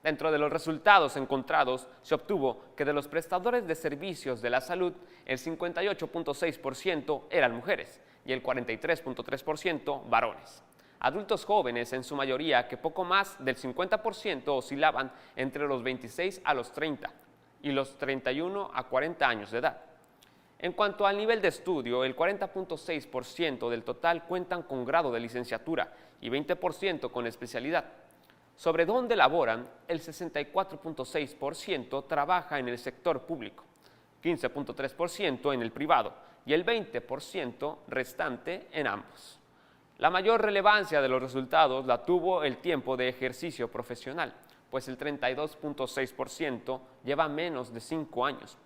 B: Dentro de los resultados encontrados, se obtuvo que de los prestadores de servicios de la salud, el 58.6% eran mujeres y el 43.3% varones. Adultos jóvenes, en su mayoría, que poco más del 50% oscilaban entre los 26 a los 30 y los 31 a 40 años de edad. En cuanto al nivel de estudio, el 40.6% del total cuentan con grado de licenciatura y 20% con especialidad. Sobre dónde laboran, el 64.6% trabaja en el sector público, 15.3% en el privado y el 20% restante en ambos. La mayor relevancia de los resultados la tuvo el tiempo de ejercicio profesional, pues el 32.6% lleva menos de 5 años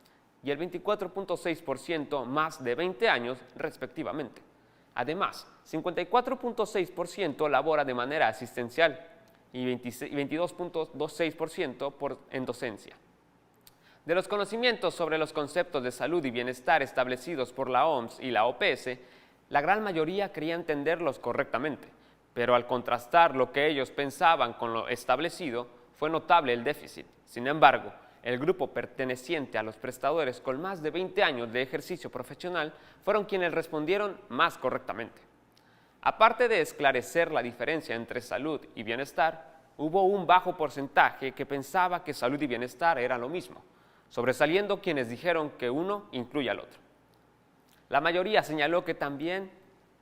B: y el 24.6% más de 20 años respectivamente. Además, 54.6% labora de manera asistencial y 22.26% en docencia. De los conocimientos sobre los conceptos de salud y bienestar establecidos por la OMS y la OPS, la gran mayoría creía entenderlos correctamente, pero al contrastar lo que ellos pensaban con lo establecido, fue notable el déficit. Sin embargo, el grupo perteneciente a los prestadores con más de 20 años de ejercicio profesional fueron quienes respondieron más correctamente. Aparte de esclarecer la diferencia entre salud y bienestar, hubo un bajo porcentaje que pensaba que salud y bienestar eran lo mismo, sobresaliendo quienes dijeron que uno incluye al otro. La mayoría señaló que también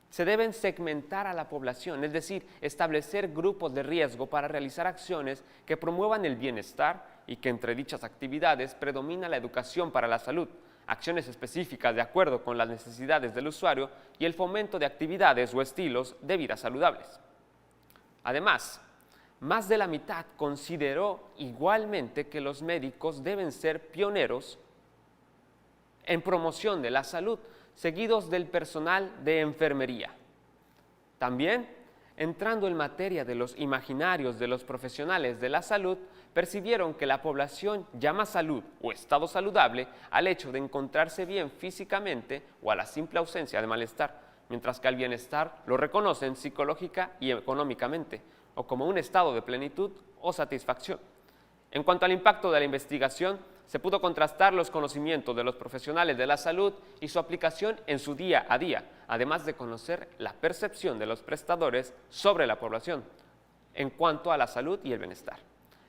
B: se deben segmentar a la población, es decir, establecer grupos de riesgo para realizar acciones que promuevan el bienestar y que entre dichas actividades predomina la educación para la salud, acciones específicas de acuerdo con las necesidades del usuario y el fomento de actividades o estilos de vida saludables. Además, más de la mitad consideró igualmente que los médicos deben ser pioneros en promoción de la salud, seguidos del personal de enfermería. También, entrando en materia de los imaginarios de los profesionales de la salud, percibieron que la población llama salud o estado saludable al hecho de encontrarse bien físicamente o a la simple ausencia de malestar, mientras que al bienestar lo reconocen psicológica y económicamente, o como un estado de plenitud o satisfacción. En cuanto al impacto de la investigación, se pudo contrastar los conocimientos de los profesionales de la salud y su aplicación en su día a día, además de conocer la percepción de los prestadores sobre la población en cuanto a la salud y el bienestar.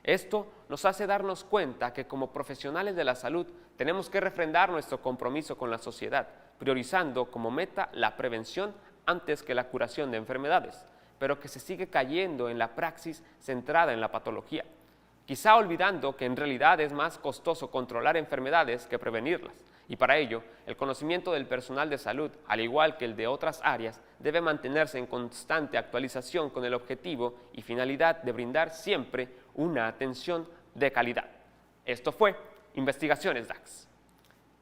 B: Esto nos hace darnos cuenta que como profesionales de la salud tenemos que refrendar nuestro compromiso con la sociedad, priorizando como meta la prevención antes que la curación de enfermedades, pero que se sigue cayendo en la praxis centrada en la patología. Quizá olvidando que en realidad es más costoso controlar enfermedades que prevenirlas, y para ello el conocimiento del personal de salud, al igual que el de otras áreas, debe mantenerse en constante actualización con el objetivo y finalidad de brindar siempre una atención de calidad. Esto fue Investigaciones DAX.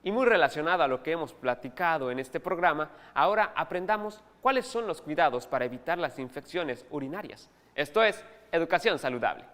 B: Y muy relacionado a lo que hemos platicado en este programa, ahora aprendamos cuáles son los cuidados para evitar las infecciones urinarias. Esto es Educación Saludable.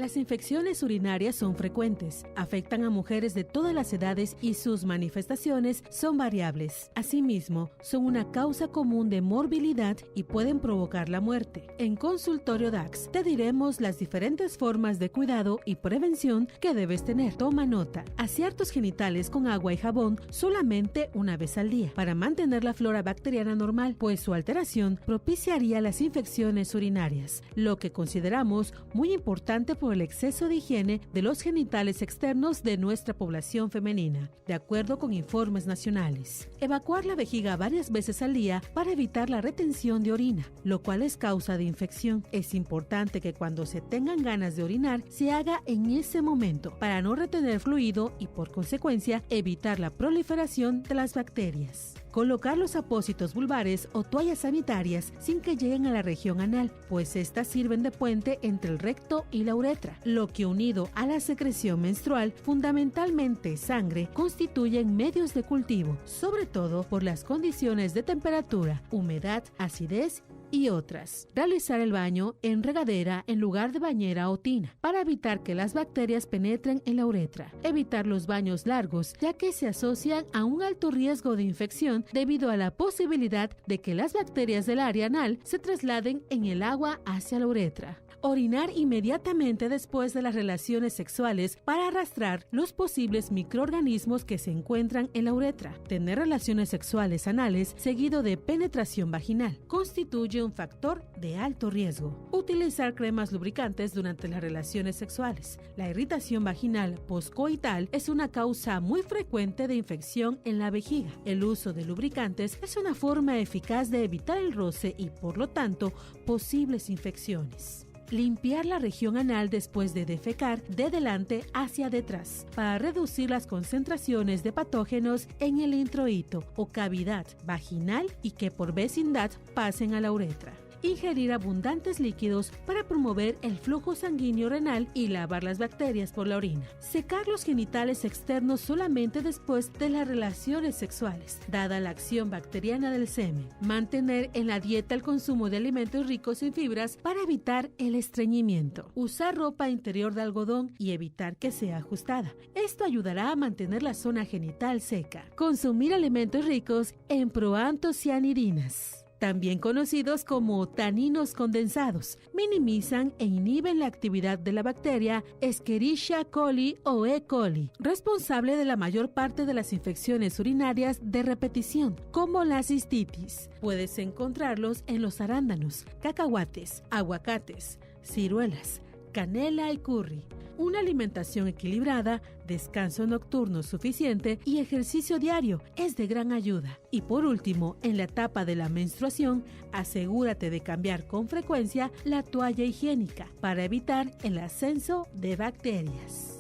D: Las infecciones urinarias son frecuentes, afectan a mujeres de todas las edades y sus manifestaciones son variables. Asimismo, son una causa común de morbilidad y pueden provocar la muerte. En Consultorio DAX te diremos las diferentes formas de cuidado y prevención que debes tener. Toma nota. Asear tus genitales con agua y jabón solamente una vez al día para mantener la flora bacteriana normal, pues su alteración propiciaría las infecciones urinarias, lo que consideramos muy importante por el exceso de higiene de los genitales externos de nuestra población femenina, de acuerdo con informes nacionales. Evacuar la vejiga varias veces al día para evitar la retención de orina, lo cual es causa de infección. Es importante que cuando se tengan ganas de orinar, se haga en ese momento para no retener fluido y, por consecuencia, evitar la proliferación de las bacterias. Colocar los apósitos vulvares o toallas sanitarias sin que lleguen a la región anal, pues estas sirven de puente entre el recto y la uretra, lo que unido a la secreción menstrual, fundamentalmente sangre, constituyen medios de cultivo, sobre todo por las condiciones de temperatura, humedad, acidez y otras. Realizar el baño en regadera en lugar de bañera o tina, para evitar que las bacterias penetren en la uretra. Evitar los baños largos, ya que se asocian a un alto riesgo de infección debido a la posibilidad de que las bacterias del área anal se trasladen en el agua hacia la uretra. Orinar inmediatamente después de las relaciones sexuales para arrastrar los posibles microorganismos que se encuentran en la uretra. Tener relaciones sexuales anales seguido de penetración vaginal constituye un factor de alto riesgo. Utilizar cremas lubricantes durante las relaciones sexuales. La irritación vaginal poscoital es una causa muy frecuente de infección en la vejiga. El uso de lubricantes es una forma eficaz de evitar el roce y, por lo tanto, posibles infecciones. Limpiar la región anal después de defecar de delante hacia detrás para reducir las concentraciones de patógenos en el introito o cavidad vaginal y que por vecindad pasen a la uretra. Ingerir abundantes líquidos para promover el flujo sanguíneo renal y lavar las bacterias por la orina. Secar los genitales externos solamente después de las relaciones sexuales, dada la acción bacteriana del semen. Mantener en la dieta el consumo de alimentos ricos en fibras para evitar el estreñimiento. Usar ropa interior de algodón y evitar que sea ajustada. Esto ayudará a mantener la zona genital seca. Consumir alimentos ricos en proantocianidinas, también conocidos como taninos condensados, minimizan e inhiben la actividad de la bacteria Escherichia coli o E. coli, responsable de la mayor parte de las infecciones urinarias de repetición, como la cistitis. Puedes encontrarlos en los arándanos, cacahuates, aguacates, ciruelas, canela y curry. Una alimentación equilibrada, descanso nocturno suficiente y ejercicio diario es de gran ayuda. Y por último, en la etapa de la menstruación, asegúrate de cambiar con frecuencia la toalla higiénica para evitar el ascenso de bacterias.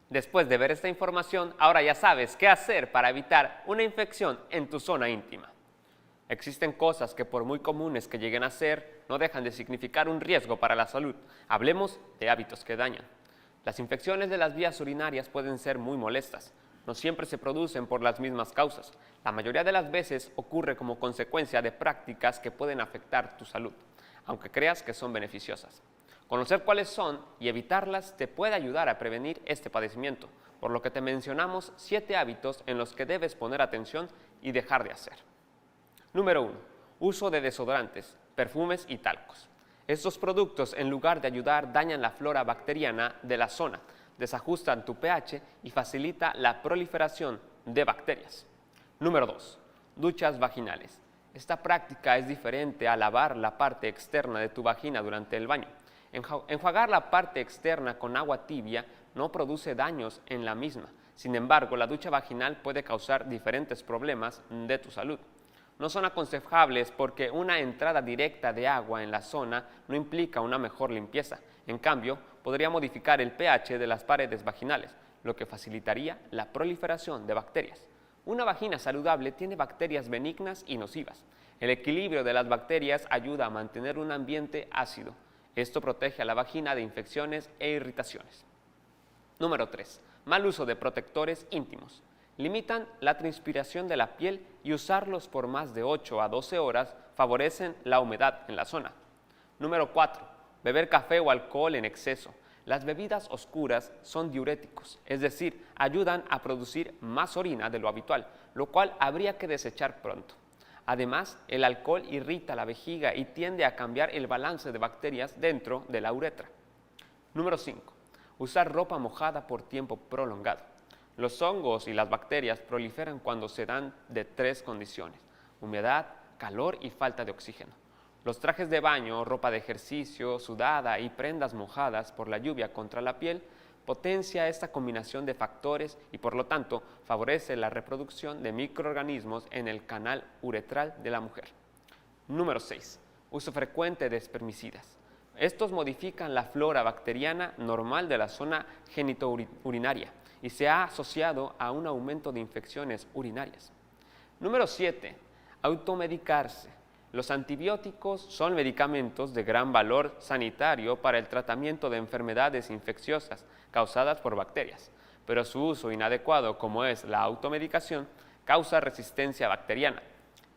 B: Después de ver esta información, ahora ya sabes qué hacer para evitar una infección en tu zona íntima. Existen cosas que, por muy comunes que lleguen a ser, no dejan de significar un riesgo para la salud. Hablemos de hábitos que dañan. Las infecciones de las vías urinarias pueden ser muy molestas. No siempre se producen por las mismas causas. La mayoría de las veces ocurre como consecuencia de prácticas que pueden afectar tu salud, aunque creas que son beneficiosas. Conocer cuáles son y evitarlas te puede ayudar a prevenir este padecimiento, por lo que te mencionamos 7 hábitos en los que debes poner atención y dejar de hacer. Número 1. Uso de desodorantes, perfumes y talcos. Estos productos, en lugar de ayudar, dañan la flora bacteriana de la zona, desajustan tu pH y facilita la proliferación de bacterias. Número 2. Duchas vaginales. Esta práctica es diferente a lavar la parte externa de tu vagina durante el baño. Enjuagar la parte externa con agua tibia no produce daños en la misma. Sin embargo, la ducha vaginal puede causar diferentes problemas de tu salud. No son aconsejables porque una entrada directa de agua en la zona no implica una mejor limpieza. En cambio, podría modificar el pH de las paredes vaginales, lo que facilitaría la proliferación de bacterias. Una vagina saludable tiene bacterias benignas y nocivas. El equilibrio de las bacterias ayuda a mantener un ambiente ácido. Esto protege a la vagina de infecciones e irritaciones. Número 3. Mal uso de protectores íntimos. Limitan la transpiración de la piel y usarlos por más de 8 a 12 horas favorecen la humedad en la zona. Número 4. Beber café o alcohol en exceso. Las bebidas oscuras son diuréticos, es decir, ayudan a producir más orina de lo habitual, lo cual habría que desechar pronto. Además, el alcohol irrita la vejiga y tiende a cambiar el balance de bacterias dentro de la uretra. Número 5. Usar ropa mojada por tiempo prolongado. Los hongos y las bacterias proliferan cuando se dan de 3 condiciones: humedad, calor y falta de oxígeno. Los trajes de baño, ropa de ejercicio, sudada y prendas mojadas por la lluvia contra la piel potencia esta combinación de factores y por lo tanto favorece la reproducción de microorganismos en el canal uretral de la mujer. Número 6. Uso frecuente de espermicidas. Estos modifican la flora bacteriana normal de la zona genitourinaria y se ha asociado a un aumento de infecciones urinarias. Número 7. Automedicarse. Los antibióticos son medicamentos de gran valor sanitario para el tratamiento de enfermedades infecciosas causadas por bacterias, pero su uso inadecuado, como es la automedicación, causa resistencia bacteriana.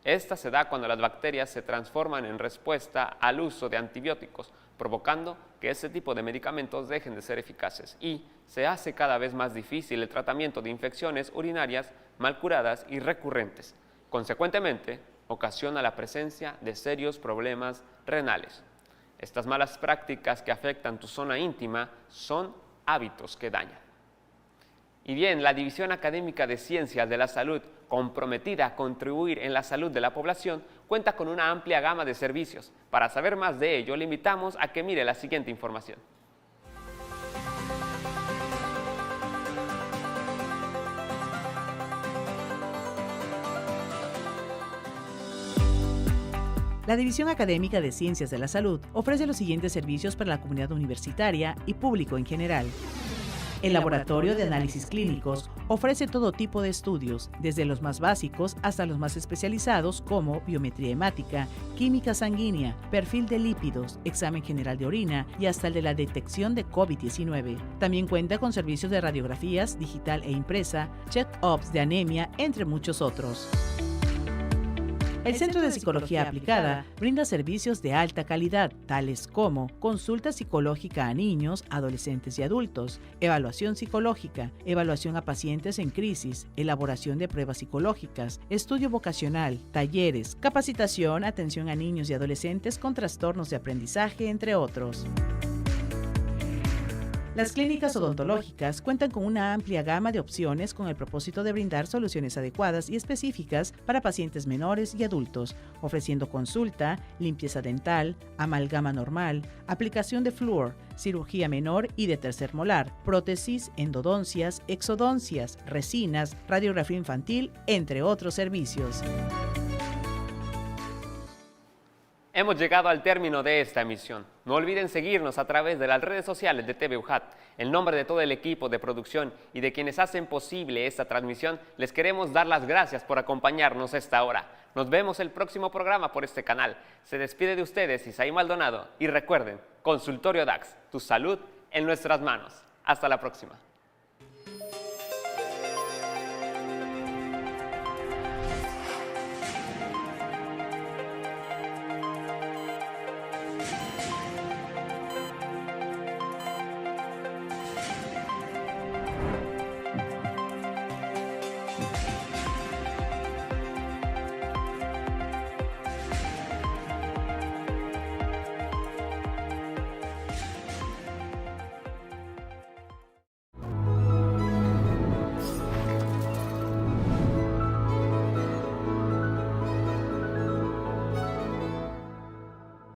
B: Esta se da cuando las bacterias se transforman en respuesta al uso de antibióticos, provocando que este tipo de medicamentos dejen de ser eficaces y se hace cada vez más difícil el tratamiento de infecciones urinarias mal curadas y recurrentes. Consecuentemente, ocasiona la presencia de serios problemas renales. Estas malas prácticas que afectan tu zona íntima son hábitos que dañan. Y bien, la División Académica de Ciencias de la Salud, comprometida a contribuir en la salud de la población, cuenta con una amplia gama de servicios. Para saber más de ello, le invitamos a que mire la siguiente información.
F: La División Académica de Ciencias de la Salud ofrece los siguientes servicios para la comunidad universitaria y público en general. El Laboratorio de Análisis Clínicos ofrece todo tipo de estudios, desde los más básicos hasta los más especializados como biometría hemática, química sanguínea, perfil de lípidos, examen general de orina y hasta el de la detección de COVID-19. También cuenta con servicios de radiografías digital e impresa, check-ups de anemia, entre muchos otros. El Centro de Psicología Aplicada brinda servicios de alta calidad, tales como consulta psicológica a niños, adolescentes y adultos, evaluación psicológica, evaluación a pacientes en crisis, elaboración de pruebas psicológicas, estudio vocacional, talleres, capacitación, atención a niños y adolescentes con trastornos de aprendizaje, entre otros. Las clínicas odontológicas cuentan con una amplia gama de opciones con el propósito de brindar soluciones adecuadas y específicas para pacientes menores y adultos, ofreciendo consulta, limpieza dental, amalgama normal, aplicación de flúor, cirugía menor y de tercer molar, prótesis, endodoncias, exodoncias, resinas, radiografía infantil, entre otros servicios.
B: Hemos llegado al término de esta emisión. No olviden seguirnos a través de las redes sociales de TV UJAT. En nombre de todo el equipo de producción y de quienes hacen posible esta transmisión, les queremos dar las gracias por acompañarnos esta hora. Nos vemos el próximo programa por este canal. Se despide de ustedes Isaí Maldonado y recuerden, Consultorio DAX, tu salud en nuestras manos. Hasta la próxima.